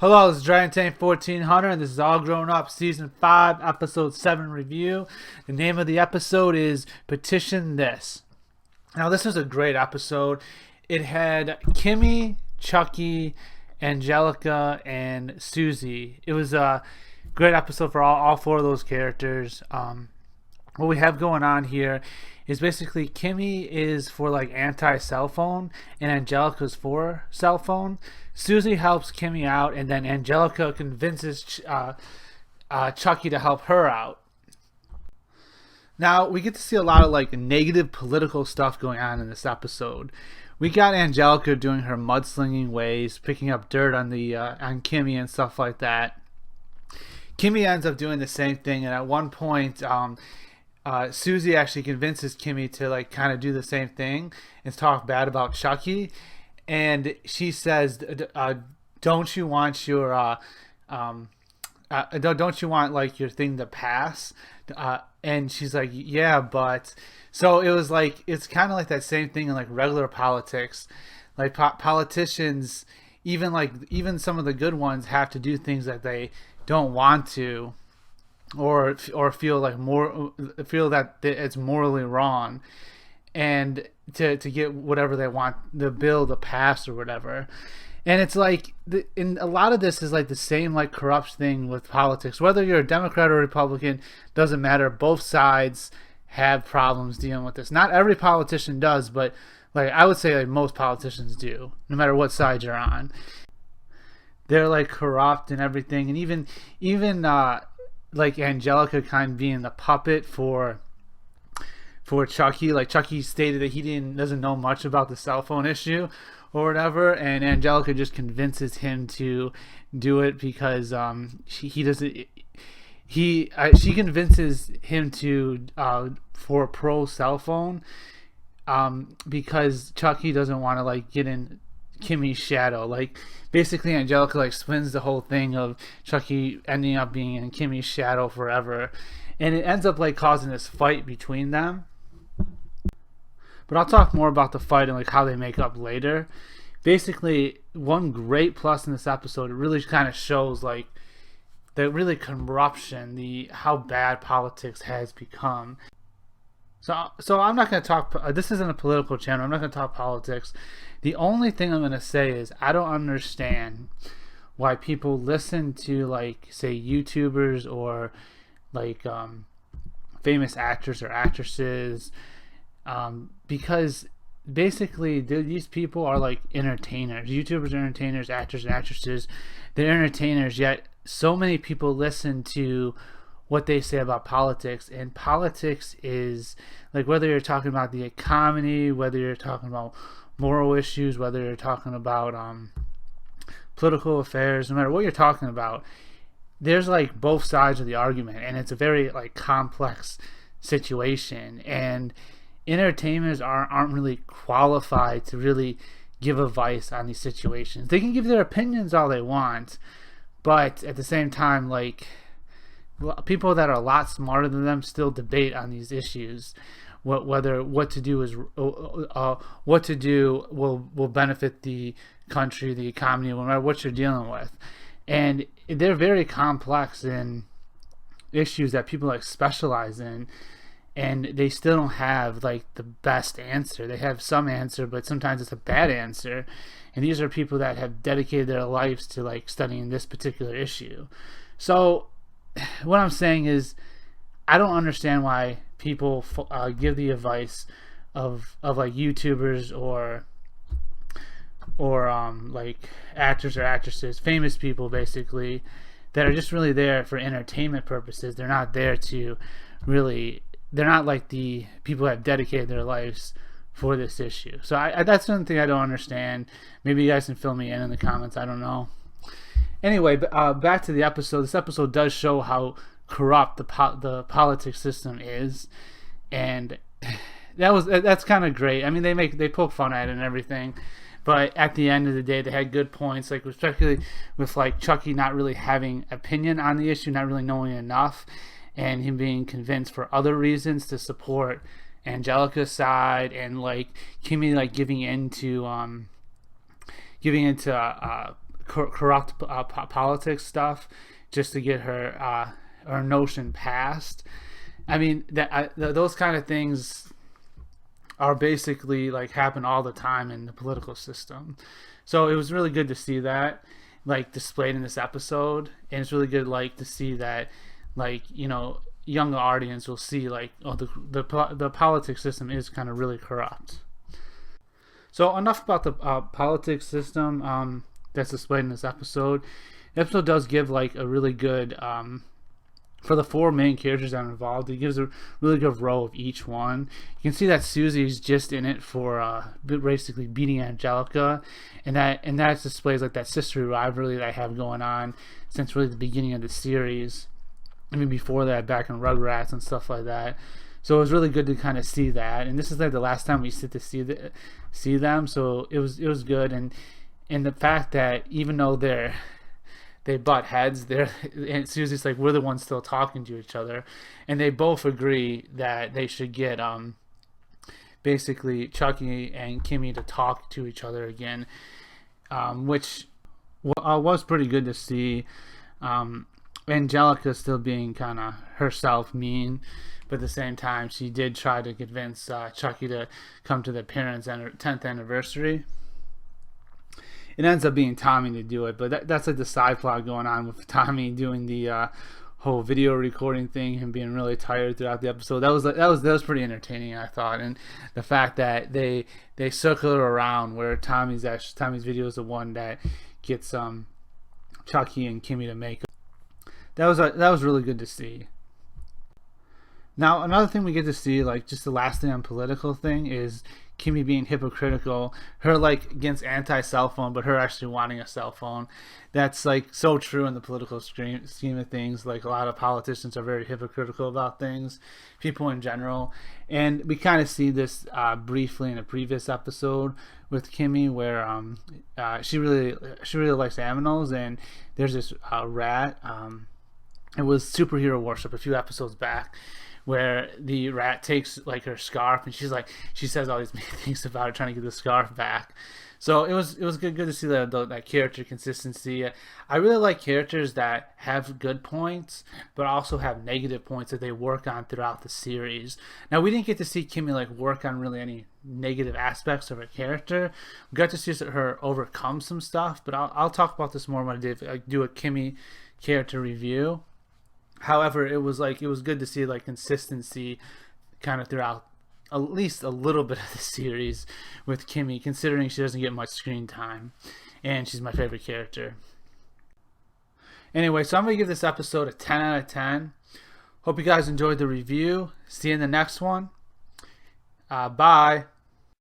Hello, this is Dragon Tank 1400, and this is All Grown Up Season 5, Episode 7 review. The name of the episode is Petition This. Now, this was a great episode. It had Kimmy, Chucky, Angelica, and Susie. It was a great episode for all four of those characters. What we have going on here is basically Kimmy is for like anti-cell phone and Angelica's for cell phone. Susie helps Kimmy out, and then Angelica convinces Chucky to help her out. Now we get to see a lot of like negative political stuff going on in this episode. We got Angelica doing her mudslinging ways, picking up dirt on Kimmy and stuff like that. Kimmy ends up doing the same thing, and at one point, Susie actually convinces Kimmy to like kind of do the same thing and talk bad about Chucky, and she says, "Don't you want your don't you want like your thing to pass?" And she's like, "Yeah, but." So it was like it's kind of like that same thing in like regular politics, like politicians, even some of the good ones have to do things that they don't want to, or feel that it's morally wrong, and to get whatever they want, the bill to pass or whatever. And it's like in a lot of this is like the same like corrupt thing with politics. Whether you're a Democrat or Republican, doesn't matter. Both sides have problems dealing with this. Not every politician does, but like I would say like most politicians do, no matter what side you're on. They're like corrupt and everything, and even like Angelica kind of being the puppet for Chucky. Like Chucky stated that he doesn't know much about the cell phone issue or whatever, and Angelica just convinces him to do it because she convinces him to for a pro cell phone because Chucky doesn't want to like get in Kimmy's shadow. Like basically Angelica like spins the whole thing of Chucky ending up being in Kimmy's shadow forever, and it ends up like causing this fight between them. But I'll talk more about the fight and like how they make up later. Basically, one great plus in this episode, it really kind of shows like the really corruption, how bad politics has become. So I'm not going to talk. This isn't a political channel. I'm not going to talk politics. The only thing I'm going to say is I don't understand why people listen to like say YouTubers or like famous actors or actresses, because basically these people are like entertainers. YouTubers are entertainers, actors and actresses, they're entertainers, yet so many people listen to what they say about politics. And politics is like, whether you're talking about the economy, whether you're talking about moral issues, whether you're talking about political affairs, no matter what you're talking about, there's like both sides of the argument, and it's a very like complex situation, and entertainers aren't really qualified to really give advice on these situations. They can give their opinions all they want, but at the same time, like people that are a lot smarter than them still debate on these issues. What to do will benefit the country, the economy, no matter what you're dealing with. And they're very complex in issues that people like specialize in, and they still don't have like the best answer. They have some answer, but sometimes it's a bad answer. And these are people that have dedicated their lives to like studying this particular issue. So what I'm saying is, I don't understand why people give the advice of like YouTubers or like actors or actresses, famous people basically, that are just really there for entertainment purposes. They're not there to really, they're not like the people that have dedicated their lives for this issue. So that's one thing I don't understand. Maybe you guys can fill me in the comments. I don't know. Anyway, back to the episode. This episode does show how corrupt the politics system is, and that's kind of great. I mean, they poke fun at it and everything, but at the end of the day, they had good points. Like especially with like Chucky not really having opinion on the issue, not really knowing enough, and him being convinced for other reasons to support Angelica's side, and like Kimmy like giving into corrupt politics stuff just to get her notion passed. I mean, those kind of things are basically like happen all the time in the political system. So it was really good to see that like displayed in this episode, and it's really good like to see that like, you know, younger audience will see like, oh, the politics system is kind of really corrupt. So enough about the politics system that's displayed in this episode. The episode does give like a really good for the 4 main characters that are involved. It gives a really good row of each one. You can see that Susie's just in it for basically beating Angelica, and that displays like that sisterly rivalry that I have going on since really the beginning of the series. I mean, before that, back in Rugrats and stuff like that. So it was really good to kind of see that, and this is like the last time we sit to see them. So it was good, and the fact that even though they butt heads, and Susie's like, we're the ones still talking to each other, and they both agree that they should get basically Chucky and Kimmy to talk to each other again, which was pretty good to see. Angelica still being kind of herself mean, but at the same time she did try to convince Chucky to come to their parents' 10th anniversary. It ends up being Tommy to do it, but that's like the side plot going on with Tommy doing the whole video recording thing and being really tired throughout the episode. That was pretty entertaining, I thought, and the fact that they circle it around where Tommy's video is the one that gets Chucky and Kimmy to make. That was really good to see. Now, another thing we get to see, like just the last thing on political thing, is Kimmy being hypocritical. Her like against anti-cell phone, but her actually wanting a cell phone. That's like so true in the political scheme of things. Like a lot of politicians are very hypocritical about things, people in general. And we kind of see this briefly in a previous episode with Kimmy, where she really likes animals, and there's this rat. It was Superhero Worship a few episodes back, where the rat takes like her scarf, and she says all these things about it, trying to get the scarf back. So it was good to see that character consistency. I really like characters that have good points, but also have negative points that they work on throughout the series. Now, we didn't get to see Kimmy like work on really any negative aspects of her character. We got to see her overcome some stuff, but I'll talk about this more when I do a Kimmy character review. However, it was good to see like consistency kind of throughout at least a little bit of the series with Kimmy, considering she doesn't get much screen time, and she's my favorite character. Anyway, so I'm going to give this episode a 10 out of 10. Hope you guys enjoyed the review. See you in the next one. Bye.